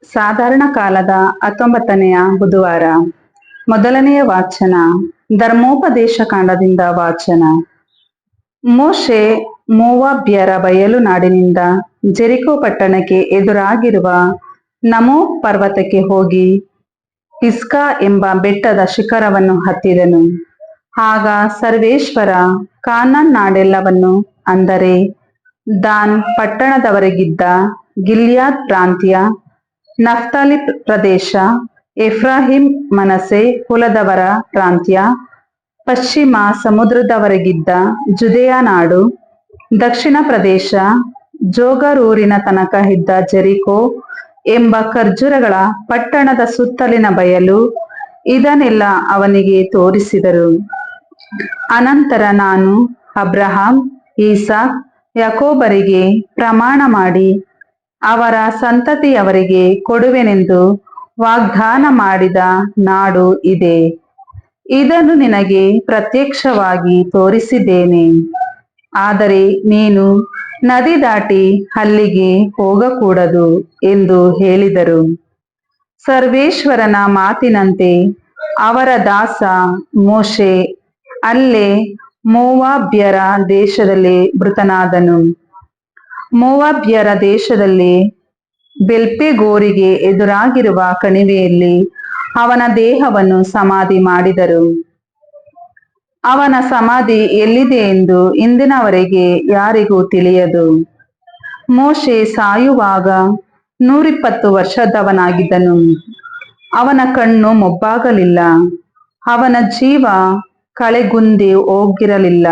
ಸಾಧಾರಣ ಕಾಲದ 19ನೆಯ ಬುಧವಾರ. ಮೊದಲನೆಯ ವಾಚನ ಧರ್ಮೋಪದೇಶ ಕಾಂಡದಿಂದ ವಾಚನ. ಮೋಶೆ ಮೋವಾಬ್ಯರ ಬಯಲು ನಾಡಿನಿಂದ ಜೆರಿಕೋ ಪಟ್ಟಣಕ್ಕೆ ಎದುರಾಗಿರುವ ನಮೋ ಪರ್ವತಕ್ಕೆ ಹೋಗಿ ಪಿಸ್ಗಾ ಎಂಬ ಬೆಟ್ಟದ ಶಿಖರವನ್ನು ಹತ್ತಿದನು. ಆಗ ಸರ್ವೇಶ್ವರ ಕಾನಾನ್ ನಾಡೆಲ್ಲವನ್ನು, ಅಂದರೆ ದಾನ್ ಪಟ್ಟಣದವರೆಗಿದ್ದ ಗಿಲ್ಯಾದ್ ಪ್ರಾಂತ್ಯ, ನಫ್ತಾಲಿ ಪ್ರದೇಶ, ಎಫ್ರಾಹಿಂ ಮನಸೆ ಕುಲದವರ ಪ್ರಾಂತ್ಯ, ಪಶ್ಚಿಮ ಸಮುದ್ರದವರೆಗಿದ್ದ ಜುದೆಯ ನಾಡು, ದಕ್ಷಿಣ ಪ್ರದೇಶ, ಜೋಗರೂರಿನ ತನಕ ಇದ್ದ ಜೆರಿಕೋ ಎಂಬ ಖರ್ಜೂರಗಳ ಪಟ್ಟಣದ ಸುತ್ತಲಿನ ಬಯಲು, ಇದನ್ನೆಲ್ಲ ಅವನಿಗೆ ತೋರಿಸಿದರು. ಅನಂತರ ನಾನು ಅಬ್ರಹಾಂ, ಈಸಾಕ್, ಯಾಕೋಬರಿಗೆ ಪ್ರಮಾಣ ಮಾಡಿ ಅವರ ಸಂತತಿಯವರಿಗೆ ಕೊಡುವೆನೆಂದು ವಾಗ್ದಾನ ಮಾಡಿದ ನಾಡು ಇದೆ. ಇದನ್ನು ನಿನಗೆ ಪ್ರತ್ಯಕ್ಷವಾಗಿ ತೋರಿಸಿದ್ದೇನೆ. ಆದರೆ ನೀನು ನದಿ ದಾಟಿ ಅಲ್ಲಿಗೆ ಹೋಗಕೂಡದು ಎಂದು ಹೇಳಿದರು. ಸರ್ವೇಶ್ವರನ ಮಾತಿನಂತೆ ಅವರ ದಾಸ ಮೋಶೆ ಅಲ್ಲೇ ಮೋವಾಬ್ಯರ ದೇಶದಲ್ಲಿ ಮೃತನಾದನು. ಮೋವಾಬ್ಯರ ದೇಶದಲ್ಲಿ ಬೆಲ್ಪೆಗೋರಿಗೆ ಎದುರಾಗಿರುವ ಕಣಿವೆಯಲ್ಲಿ ಅವನ ದೇಹವನ್ನು ಸಮಾಧಿ ಮಾಡಿದರು. ಅವನ ಸಮಾಧಿ ಎಲ್ಲಿದೆ ಎಂದು ಇಂದಿನವರೆಗೆ ಯಾರಿಗೂ ತಿಳಿಯದು. ಮೋಶೆ ಸಾಯುವಾಗ 120 ವರ್ಷದವನಾಗಿದ್ದನು. ಅವನ ಕಣ್ಣು ಮೊಬ್ಬಾಗಲಿಲ್ಲ, ಅವನ ಜೀವ ಕಳೆಗುಂದಿ ಹೋಗಿರಲಿಲ್ಲ.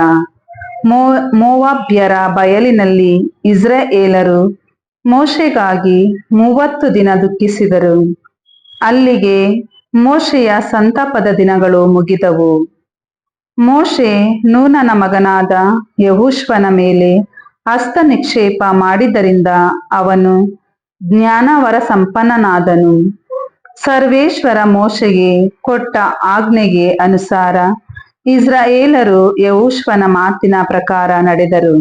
ಮೋವಾಬ್ಯರ ಬಯಲಿನಲ್ಲಿ ಇಸ್ರಾಯೇಲರು ಮೋಶೆಗಾಗಿ 30 ದಿನ ದುಃಖಿಸಿದರು. ಅಲ್ಲಿಗೆ ಮೋಶೆಯ ಸಂತಾಪದ ದಿನಗಳು ಮುಗಿದವು. ಮೋಶೆ ನೂನನ ಮಗನಾದ ಯೆಹೋಶುವನ ಮೇಲೆ ಹಸ್ತ ನಿಕ್ಷೇಪ ಮಾಡಿದ್ದರಿಂದ ಅವನು ಜ್ಞಾನವರ ಸಂಪನ್ನನಾದನು. ಸರ್ವೇಶ್ವರ ಮೋಶೆಗೆ ಕೊಟ್ಟ ಆಜ್ಞೆಗೆ ಅನುಸಾರ ಇಸ್ರಾಯೇಲರು ಯೆಹೋಶುವನ ಮಾತಿನ ಪ್ರಕಾರ ನಡೆದರು.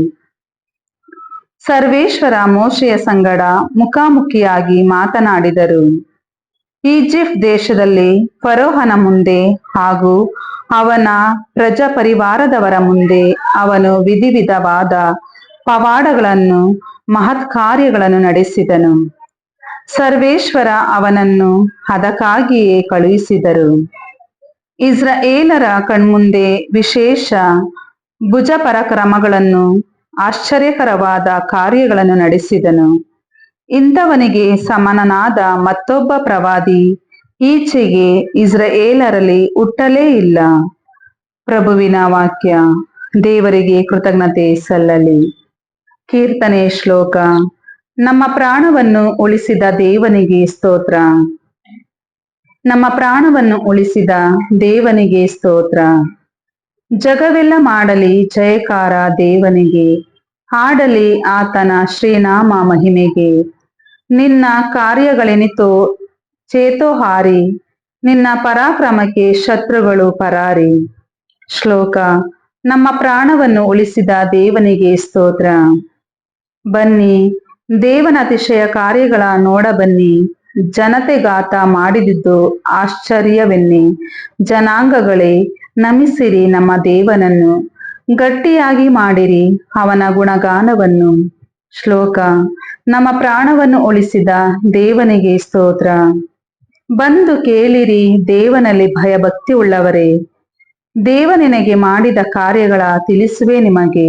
ಸರ್ವೇಶ್ವರ ಮೋಶೆಯ ಸಂಗಡ ಮುಖಾಮುಖಿಯಾಗಿ ಮಾತನಾಡಿದರು. ಈಜಿಪ್ಟ್ ದೇಶದಲ್ಲಿ ಫರೋಹನ ಮುಂದೆ ಹಾಗೂ ಅವನ ಪ್ರಜಾಪರಿವಾರದವರ ಮುಂದೆ ಅವನು ವಿಧವಾದ ಪವಾಡಗಳನ್ನು, ಮಹತ್ ಕಾರ್ಯಗಳನ್ನು ನಡೆಸಿದನು. ಸರ್ವೇಶ್ವರ ಅವನನ್ನು ಅದಕ್ಕಾಗಿಯೇ ಕಳುಹಿಸಿದರು. ಇಸ್ರಾಯೇಲರ ಕಣ್ಮುಂದೆ ವಿಶೇಷ ಭುಜಪರಾಕ್ರಮಗಳನ್ನು, ಆಶ್ಚರ್ಯಕರವಾದ ಕಾರ್ಯಗಳನ್ನು ನಡೆಸಿದನು. ಇಂಥವನಿಗೆ ಸಮನಾದ ಮತ್ತೊಬ್ಬ ಪ್ರವಾದಿ ಈಚೆಗೆ ಇಸ್ರಾಯೇಲರಲ್ಲಿ ಹುಟ್ಟಲೇ ಇಲ್ಲ. ಪ್ರಭುವಿನ ವಾಕ್ಯ. ದೇವರಿಗೆ ಕೃತಜ್ಞತೆ ಸಲ್ಲಲಿ. ಕೀರ್ತನೆ ಶ್ಲೋಕ. ನಮ್ಮ ಪ್ರಾಣವನ್ನು ಉಳಿಸಿದ ದೇವನಿಗೆ ಸ್ತೋತ್ರ. ನಮ್ಮ ಪ್ರಾಣವನ್ನು ಉಳಿಸಿದ ದೇವನಿಗೆ ಸ್ತೋತ್ರ. ಜಗವೆಲ್ಲ ಮಾಡಲಿ ಜಯಕಾರ ದೇವನಿಗೆ, ಹಾಡಲಿ ಆತನ ಶ್ರೀನಾಮ ಮಹಿಮೆಗೆ. ನಿನ್ನ ಕಾರ್ಯಗಳೆನಿತೋ ಚೇತೋಹಾರಿ, ನಿನ್ನ ಪರಾಕ್ರಮಕ್ಕೆ ಶತ್ರುಗಳು ಪರಾರಿ. ಶ್ಲೋಕ. ನಮ್ಮ ಪ್ರಾಣವನ್ನು ಉಳಿಸಿದ ದೇವನಿಗೆ ಸ್ತೋತ್ರ. ಬನ್ನಿ, ದೇವನ ಅತಿಶಯ ಕಾರ್ಯಗಳ ನೋಡಬನ್ನಿ. ಜನತೆಗಾತ ಮಾಡಿದುದು ಆಶ್ಚರ್ಯವೆನ್ನಿ. ಜನಾಂಗಗಳೇ, ನಮಿಸಿರಿ ನಮ್ಮ ದೇವನನ್ನು, ಗಟ್ಟಿಯಾಗಿ ಮಾಡಿರಿ ಅವನ ಗುಣಗಾನವನ್ನು. ಶ್ಲೋಕ. ನಮ್ಮ ಪ್ರಾಣವನ್ನು ಉಳಿಸಿದ ದೇವನಿಗೆ ಸ್ತೋತ್ರ. ಬಂದು ಕೇಳಿರಿ ದೇವನಲ್ಲಿ ಭಯಭಕ್ತಿ ಉಳ್ಳವರೇ. ದೇವನಿನಗೆ ಮಾಡಿದ ಕಾರ್ಯಗಳ ತಿಳಿಸುವೆ ನಿಮಗೆ.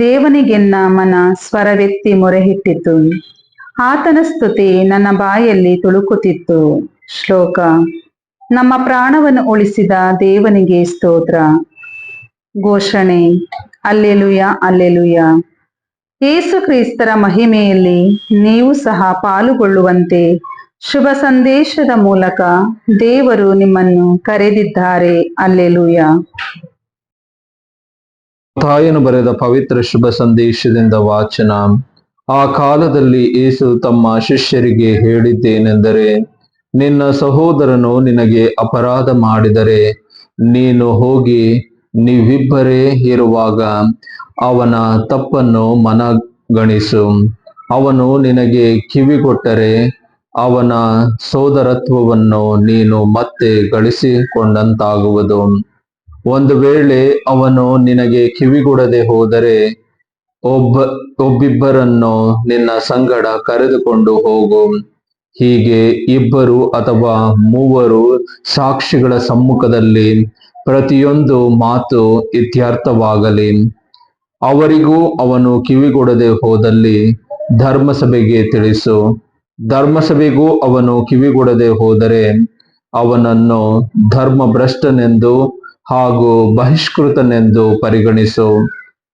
ದೇವನಿಗೆನ್ನ ಮನ ಸ್ವರವೆತ್ತಿ ಮೊರೆಯಿಟ್ಟಿತು, ಆತನ ಸ್ತುತಿ ನನ್ನ ಬಾಯಲ್ಲಿ ತುಳುಕುತ್ತಿತ್ತು. ಶ್ಲೋಕ. ನಮ್ಮ ಪ್ರಾಣವನ್ನು ಉಳಿಸಿದ ದೇವನಿಗೆ ಸ್ತೋತ್ರ. ಘೋಷಣೆ. Alleluia, alleluia. ಯೇಸು ಕ್ರಿಸ್ತರ ಮಹಿಮೆಯಲ್ಲಿ ನೀವು ಸಹ ಪಾಲುಗೊಳ್ಳುವಂತೆ ಶುಭ ಸಂದೇಶದ ಮೂಲಕ ದೇವರು ನಿಮ್ಮನ್ನು ಕರೆದಿದ್ದಾರೆ. ಅಲ್ಲೆಲುಯ. ತಾಯನು ಬರೆದ ಪವಿತ್ರ ಶುಭ ಸಂದೇಶದಿಂದ ವಾಚನ. ಆ ಕಾಲದಲ್ಲಿ ಯೇಸು ತಮ್ಮ ಶಿಷ್ಯರಿಗೆ ಹೇಳಿದ್ದೇನೆಂದರೆ, ನಿನ್ನ ಸಹೋದರನು ನಿನಗೆ ಅಪರಾಧ ಮಾಡಿದರೆ ನೀನು ಹೋಗಿ ನೀವಿಬ್ಬರೇ ಇರುವಾಗ ಅವನ ತಪ್ಪನ್ನು ಮನಗಣಿಸು. ಅವನು ನಿನಗೆ ಕಿವಿಗೊಟ್ಟರೆ ಅವನ ಸೋದರತ್ವವನ್ನು ನೀನು ಮತ್ತೆ ಗಳಿಸಿಕೊಂಡಂತಾಗುವುದು. ಒಂದು ವೇಳೆ ಅವನು ನಿನಗೆ ಕಿವಿಗೊಡದೆ ಹೋದರೆ ಒಬ್ಬಿಬ್ಬರನ್ನು ನಿನ್ನ ಸಂಗಡ ಕರೆದುಕೊಂಡು ಹೋಗು. ಹೀಗೆ 2 ಅಥವಾ 3 ಸಾಕ್ಷಿಗಳ ಸಮ್ಮುಖದಲ್ಲಿ ಪ್ರತಿಯೊಂದು ಮಾತು ಇತ್ಯರ್ಥವಾಗಲಿ. ಅವರಿಗೂ ಅವನು ಕಿವಿಗೊಡದೆ ಹೋದಲ್ಲಿ ಧರ್ಮಸಭೆಗೆ ತಿಳಿಸು. ಧರ್ಮಸಭೆಗೂ ಅವನು ಕಿವಿಗೊಡದೆ ಹೋದರೆ ಅವನನ್ನು ಧರ್ಮಭ್ರಷ್ಟನೆಂದು ಹಾಗೂ ಬಹಿಷ್ಕೃತನೆಂದು ಪರಿಗಣಿಸು.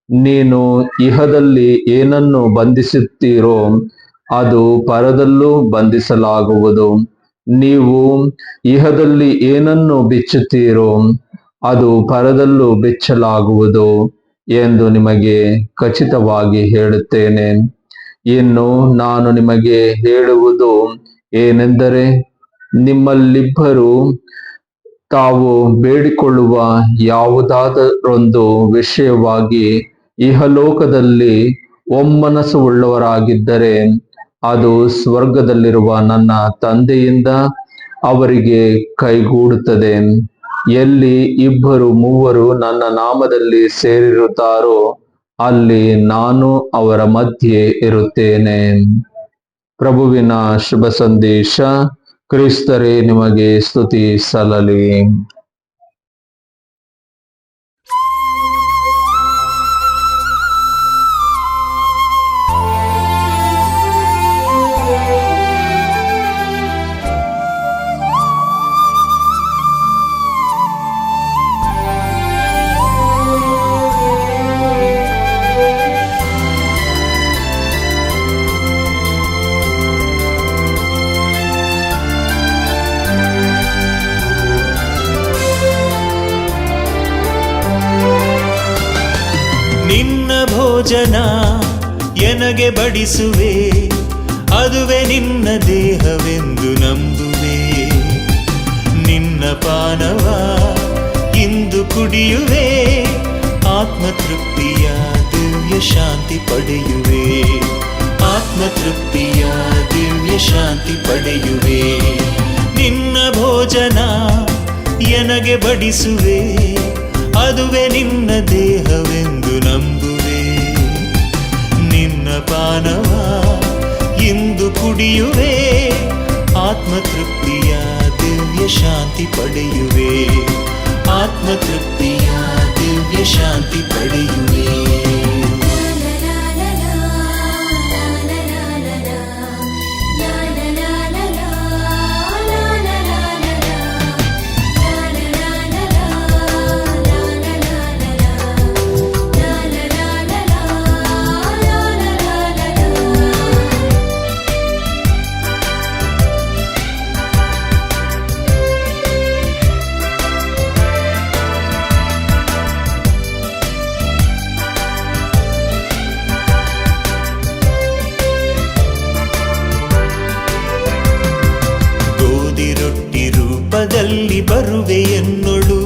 ನೀನು ಇಹದಲ್ಲಿ ಏನನ್ನು ಬಂಧಿಸುತ್ತೀರೋ ಅದು ಪರದಲ್ಲೂ ಬಂಧಿಸಲಾಗುವುದು. ನೀವು ಇಹದಲ್ಲಿ ಏನನ್ನು ಬಿಚ್ಚುತ್ತೀರೋ ಅದು ಪರದಲ್ಲೂ ಬಿಚ್ಚಲಾಗುವುದು ಎಂದು ನಿಮಗೆ ಖಚಿತವಾಗಿ ಹೇಳುತ್ತೇನೆ. ಇನ್ನು ನಾನು ನಿಮಗೆ ಹೇಳುವುದು ಏನೆಂದರೆ, ನಿಮ್ಮಲ್ಲಿಬ್ಬರು ತಾವು ಬೇಡಿಕೊಳ್ಳುವ ಯಾವುದಾದರೊಂದು ವಿಷಯವಾಗಿ ಇಹಲೋಕದಲ್ಲಿ ಒಮ್ಮನಸ್ಸು ಉಳ್ಳವರಾಗಿದ್ದರೆ ಅದು ಸ್ವರ್ಗದಲ್ಲಿರುವ ನನ್ನ ತಂದೆಯಿಂದ ಅವರಿಗೆ ಕೈಗೂಡುತ್ತದೆ. ಎಲ್ಲಿ 2-3 ನನ್ನ ನಾಮದಲ್ಲಿ ಸೇರಿರುತ್ತಾರೋ ಅಲ್ಲಿ ನಾನು ಅವರ ಮಧ್ಯೆ ಇರುತ್ತೇನೆ. ಪ್ರಭುವಿನ ಶುಭ ಸಂದೇಶ. ಕ್ರಿಸ್ತರೇ ನಿಮಗೆ ಸ್ತುತಿ ಸಲ್ಲಲಿ. ನಿನ್ನ ಭೋಜನ ಎನಗೆ ಬಡಿಸುವೆ, ಅದುವೆ ನಿನ್ನ ದೇಹವೆಂದು ನಂಬುವೆ. ನಿನ್ನ ಪಾನವ ಇಂದು ಕುಡಿಯುವೆ, ಆತ್ಮತೃಪ್ತಿಯ ದಿವ್ಯ ಶಾಂತಿ ಪಡೆಯುವೆ. ಆತ್ಮತೃಪ್ತಿಯ ದಿವ್ಯ ಶಾಂತಿ ಪಡೆಯುವೆ. ನಿನ್ನ ಭೋಜನ ಎನಗೆ ಬಡಿಸುವೆ, ಅದುವೆ ನಿನ್ನ ದೇಹವೆಂದು ನಂಬುವೆ. ನಿನ್ನ ಪಾನವ ಇಂದು ಕುಡಿಯುವೆ, ಆತ್ಮತೃಪ್ತಿಯ ದಿವ್ಯ ಶಾಂತಿ ಪಡೆಯುವೆ. ಆತ್ಮತೃಪ್ತಿಯ ದಿವ್ಯ ಶಾಂತಿ ಪಡೆಯುವೆ. ರೂಪದಲ್ಲಿ ಬರುವೆ ಎನ್ನೊಳು,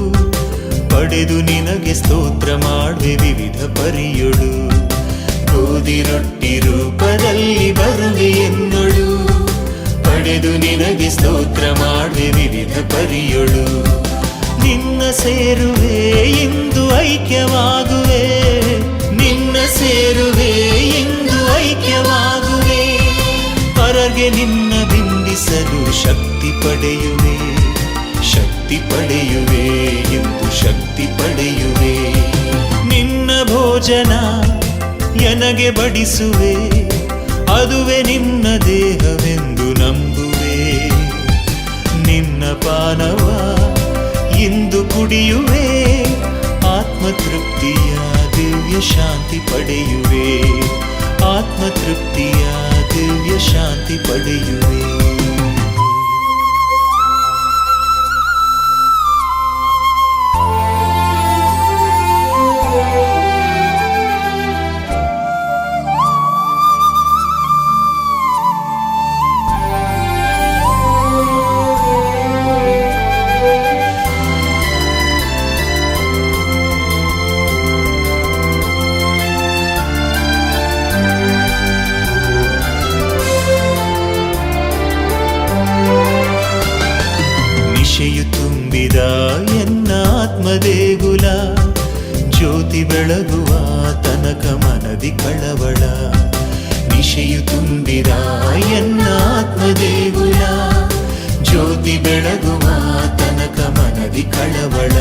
ಪಡೆದು ನಿನಗೆ ಸ್ತೋತ್ರ ಮಾಡುವೆ ವಿವಿಧ ಪರಿಯೊಳು. ಗೋಧಿ ರೊಟ್ಟಿ ರೂಪದಲ್ಲಿ ಬರುವೆ ಎನ್ನೊಳು, ಪಡೆದು ನಿನಗೆ ಸ್ತೋತ್ರ ಮಾಡುವೆ ವಿವಿಧ ಪರಿಯೊಳು. ನಿನ್ನ ಸೇರುವೆ ಇಂದು ಐಕ್ಯವಾಗುವೆ, ನಿನ್ನ ಸೇರುವೆ ಇಂದು ಐಕ್ಯವಾಗುವೆ. ಪರಗೆ ನಿನ್ನ ಬಿಂಬಿಸಲು ಶಕ್ತಿ ಪಡೆಯುವೆ, ಶಕ್ತಿ ಪಡೆಯುವೆ, ಎಂದು ಶಕ್ತಿ ಪಡೆಯುವೆ. ನಿನ್ನ ಭೋಜನ ಎನಗೆ ಬಡಿಸುವೆ, ಅದುವೆ ನಿನ್ನ ದೇಹವೆಂದು ನಂಬುವೆ. ನಿನ್ನ ಪಾನವ ಇಂದು ಕುಡಿಯುವೆ, ಆತ್ಮತೃಪ್ತಿಯ ದಿವ್ಯ ಶಾಂತಿ ಪಡೆಯುವೆ. ಆತ್ಮತೃಪ್ತಿಯ ದಿವ್ಯ ಶಾಂತಿ ಪಡೆಯುವೆ. ದೇಗುಲ ಜ್ಯೋತಿ ಬೆಳಗುವ ತನಕ ಮನದಿ ಕಳವಳ ನಿಶೆಯು ತುಂಬಿರ ಎನ್ನ ಆತ್ಮದೇಗುಲ ಜ್ಯೋತಿ ಬೆಳಗುವ ತನಕ ಮನದಿ ಕಳವಳ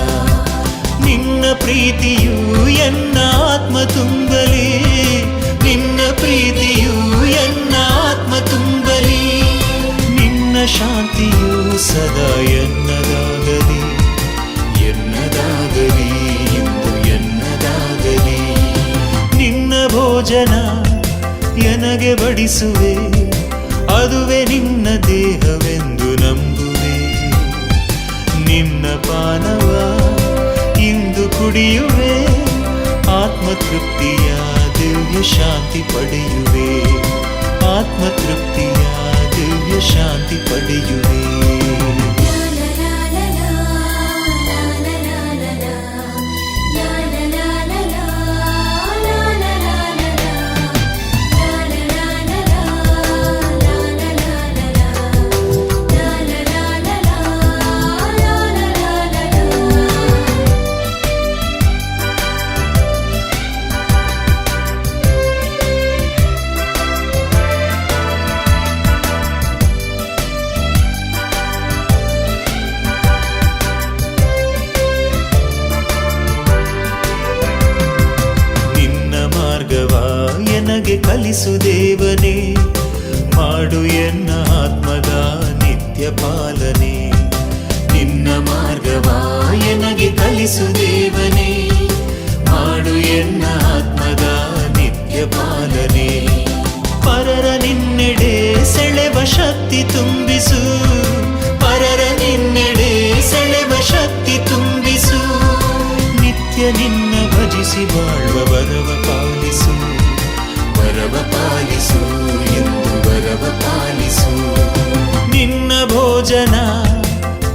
ನಿನ್ನ ಪ್ರೀತಿಯು ಎನ್ನ ಆತ್ಮ ತುಂಬಲಿ ನಿನ್ನ ಪ್ರೀತಿಯು ಎನ್ನ ಆತ್ಮ ತುಂಬಲಿ ನಿನ್ನ ಶಾಂತಿಯು ಸದಾ ಎನ್ನದಾಗಲಿ ಎನ್ನದಾಗಲಿ ಎಂದು ಎನ್ನದಾಗಲಿ ನಿನ್ನ ಭೋಜನ ಎನಗೆ ಬಡಿಸುವೆ ಅದುವೆ ನಿನ್ನ ದೇಹವೆಂದು ನಂಬುವೆ ನಿನ್ನ ಪಾನವ ಇಂದು ಕುಡಿಯುವೆ ಆತ್ಮತೃಪ್ತಿಯ ದಿವ್ಯ ಶಾಂತಿ ಪಡೆಯುವೆ ಆತ್ಮತೃಪ್ತಿಯ ದಿವ್ಯ ಶಾಂತಿ ಪಡೆಯುವೆ ನನಗೆ ಕಲಿಸು ದೇವನೇ ಮಾಡು ಎನ್ನ ಆತ್ಮದ ನಿತ್ಯ ಪಾಲನೆ ನಿನ್ನ ಮಾರ್ಗವ ಎನಗೆ ಕಲಿಸು ದೇವನೇ ಮಾಡು ಎನ್ನ ಆತ್ಮದ ನಿತ್ಯ ಪಾಲನೆ ಪರರ ನಿನ್ನೆಡೆ ಸೆಳೆವ ಶಕ್ತಿ ತುಂಬಿಸು ಪರರ ನಿನ್ನೆಡೆ ಸೆಳೆವ ಶಕ್ತಿ ತುಂಬಿಸು ನಿತ್ಯ ನಿನ್ನ ಭಜಿಸಿ ಬಾಳುವ ವರವ ಪಾಲಿಸು ವರವ ಪಾಲಿಸು ಎಂದು ವರವ ಪಾಲಿಸು ನಿನ್ನ ಭೋಜನ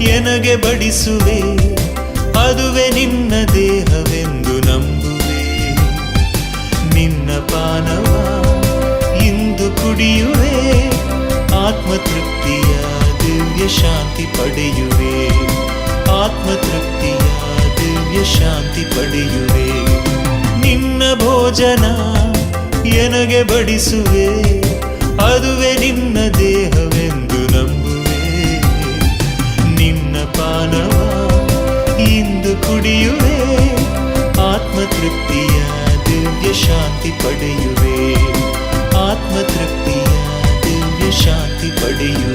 ಎನಗೆ ಬಡಿಸುವೆ ಅದುವೆ ನಿನ್ನ ದೇಹವೆಂದು ನಂಬುವೆ ನಿನ್ನ ಪಾನವ ಇಂದು ಕುಡಿಯುವೆ ಆತ್ಮತೃಪ್ತಿಯ ದಿವ್ಯ ಶಾಂತಿ ಪಡೆಯುವೆ ಆತ್ಮತೃಪ್ತಿಯ ದಿವ್ಯ ಶಾಂತಿ ಪಡೆಯುವೆ ನಿನ್ನ ಭೋಜನ ಎನಗೆ ಬಡಿಸುವೆ ಅದುವೆ ನಿನ್ನ ದೇಹವೆಂದು ನಂಬುವೆ ನಿನ್ನ ಪಾನವ ಇಂದು ಕುಡಿಯುವೆ ಆತ್ಮತೃಪ್ತಿಯ ದಿವ್ಯ ಶಾಂತಿ ಪಡೆಯುವೆ ಆತ್ಮತೃಪ್ತಿಯ ದಿವ್ಯ ಶಾಂತಿ ಪಡೆಯುವೆ